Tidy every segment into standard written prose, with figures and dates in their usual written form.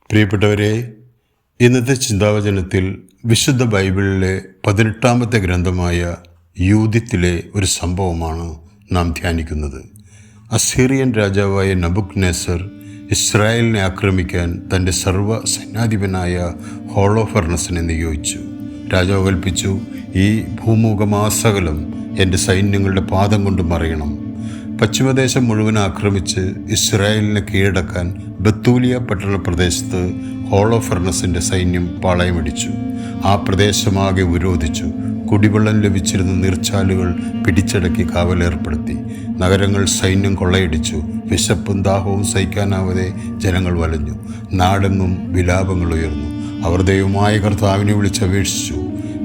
പ്രിയപ്പെട്ടവരെ, ഇന്നത്തെ ചിന്താവചനത്തിൽ വിശുദ്ധ ബൈബിളിലെ 18-ാമത്തെ ഗ്രന്ഥമായ യൂദിത്തിലെ ഒരു സംഭവമാണ് നാം ധ്യാനിക്കുന്നത്. അസീറിയൻ രാജാവായ നബുക്കദ്നേസർ ഇസ്രായേലിനെ ആക്രമിക്കാൻ തൻ്റെ സർവ്വ സൈന്യാധിപനായ ഹോളോഫർണസിനെ നിയോഗിച്ചു. രാജാവ് കൽപ്പിച്ചു, ഈ ഭൂമുഖമാസകലം എൻ്റെ സൈന്യങ്ങളുടെ പാദം കൊണ്ട് മറിയണം. പശ്ചിമദേശം മുഴുവൻ ആക്രമിച്ച് ഇസ്രായേലിനെ കീഴടക്കാൻ ബത്തൂലിയ പട്ടണ പ്രദേശത്ത് ഹോളോഫർണസിൻ്റെ സൈന്യം പാളയമടിച്ചു. ആ പ്രദേശമാകെ ഉപരോധിച്ചു. കുടിവെള്ളം ലഭിച്ചിരുന്ന നീർച്ചാലുകൾ പിടിച്ചടക്കി കാവലേർപ്പെടുത്തി. നഗരങ്ങൾ സൈന്യം കൊള്ളയടിച്ചു. വിശപ്പും ദാഹവും സഹിക്കാനാവാതെ ജനങ്ങൾ വലഞ്ഞു. നാടെങ്ങും വിലാപങ്ങൾ ഉയർന്നു. അവർ ദൈവമായ കർത്താവിനെ വിളിച്ചപേക്ഷിച്ചു.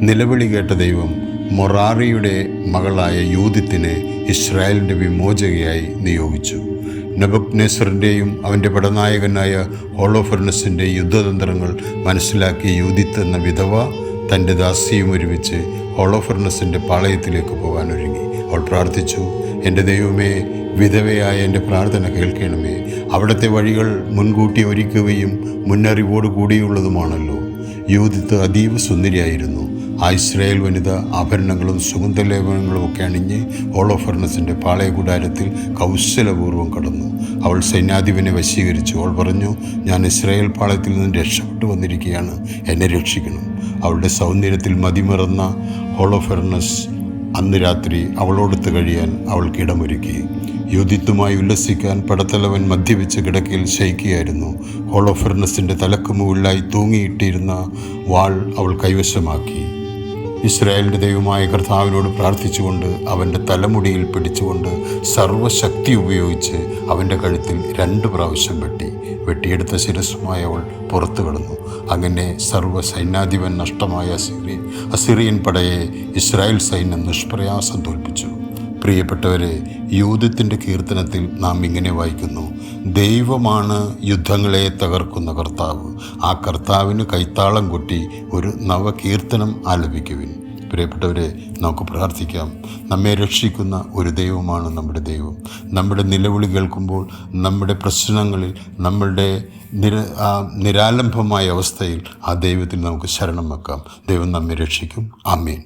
നിലവിളി കേട്ട ദൈവം മൊറാറിയുടെ മകളായ യൂദിത്തിനെ ഇസ്രായേലിൻ്റെ വിമോചകയായി നിയോഗിച്ചു. നെബുക്കദ്നേസറിൻ്റെയും അവൻ്റെ പടനായകനായ ഹോളോഫർണസിൻ്റെ യുദ്ധതന്ത്രങ്ങൾ മനസ്സിലാക്കിയ യൂദിത്ത് എന്ന വിധവ തൻ്റെ ദാസിയും ഒരുമിച്ച് ഹോളോഫർണസിൻ്റെ പാളയത്തിലേക്ക് പോകാനൊരുങ്ങി. അവൾ പ്രാർത്ഥിച്ചു, എൻ്റെ ദൈവമേ, വിധവയായ എൻ്റെ പ്രാർത്ഥന കേൾക്കണമേ. അവിടുത്തെ വഴികൾ മുൻകൂട്ടി ഒരുക്കുകയും മുന്നറിവോട് കൂടിയുള്ളതുമാണല്ലോ. യൂദിത്ത് അതീവ സുന്ദരിയായിരുന്നു. ആ ഇസ്രായേൽ വനിത ആഭരണങ്ങളും സുഗന്ധലേപനങ്ങളും ഒക്കെ അണിഞ്ഞ് ഹോളോഫർണസിൻ്റെ പാളയ കൂടാരത്തിൽ കൗശലപൂർവ്വം കടന്നു. അവൾ സൈന്യാധിപനെ വശീകരിച്ചു. അവൾ പറഞ്ഞു, ഞാൻ ഇസ്രായേൽ പാളയത്തിൽ നിന്ന് രക്ഷപ്പെട്ടു വന്നിരിക്കുകയാണ്, എന്നെ രക്ഷിക്കണം. അവളുടെ സൗന്ദര്യത്തിൽ മതിമറന്ന ഹോളോഫർണസ് അന്ന് രാത്രി അവളോടൊത്ത് കഴിയാൻ അവൾക്ക് ഇടമൊരുക്കി. യൂദിത്തുമായി ഉല്ലസിക്കാൻ പടത്തലവൻ മദ്യപിച്ച് കിടക്കയിൽ ശയിക്കുകയായിരുന്നു. ഹോളോഫർണസിൻ്റെ തലക്ക് മുകളിലായി തൂങ്ങിയിട്ടിരുന്ന വാൾ അവൾ കൈവശമാക്കി. ഇസ്രായേലിൻ്റെ ദൈവമായ കർത്താവിനോട് പ്രാർത്ഥിച്ചുകൊണ്ട് അവൻ്റെ തലമുടിയിൽ പിടിച്ചുകൊണ്ട് സർവ്വശക്തി ഉപയോഗിച്ച് അവൻ്റെ കഴുത്തിൽ 2 പ്രാവശ്യം വെട്ടിയെടുത്ത ശിരസ്സുമായി അവൾ പുറത്തു കടന്നു. അങ്ങനെ സർവ്വ സൈന്യാധിപൻ നഷ്ടമായ അസിറിയൻ പടയെ ഇസ്രായേൽ സൈന്യം നിഷ്പ്രയാസം തോൽപ്പിച്ചു. പ്രിയപ്പെട്ടവരെ, യൂദിത്തിൻ്റെ കീർത്തനത്തിൽ നാം ഇങ്ങനെ വായിക്കുന്നു, ദൈവമാണ് യുദ്ധങ്ങളെ തകർക്കുന്ന കർത്താവ്. ആ കർത്താവിന് കൈത്താളം കൊട്ടി ഒരു നവകീർത്തനം ആലപിക്കുവിൻ. പ്രിയപ്പെട്ടവരെ, നമുക്ക് പ്രാർത്ഥിക്കാം. നമ്മെ രക്ഷിക്കുന്ന ഒരു ദൈവമാണ് നമ്മുടെ ദൈവം. നമ്മുടെ നിലവിളി കേൾക്കുമ്പോൾ, നമ്മുടെ പ്രശ്നങ്ങളിൽ, നമ്മളുടെ നിരാലംബമായ അവസ്ഥയിൽ ആ ദൈവത്തിൽ നമുക്ക് ശരണം വെക്കാം. ദൈവം നമ്മെ രക്ഷിക്കും. ആമേൻ.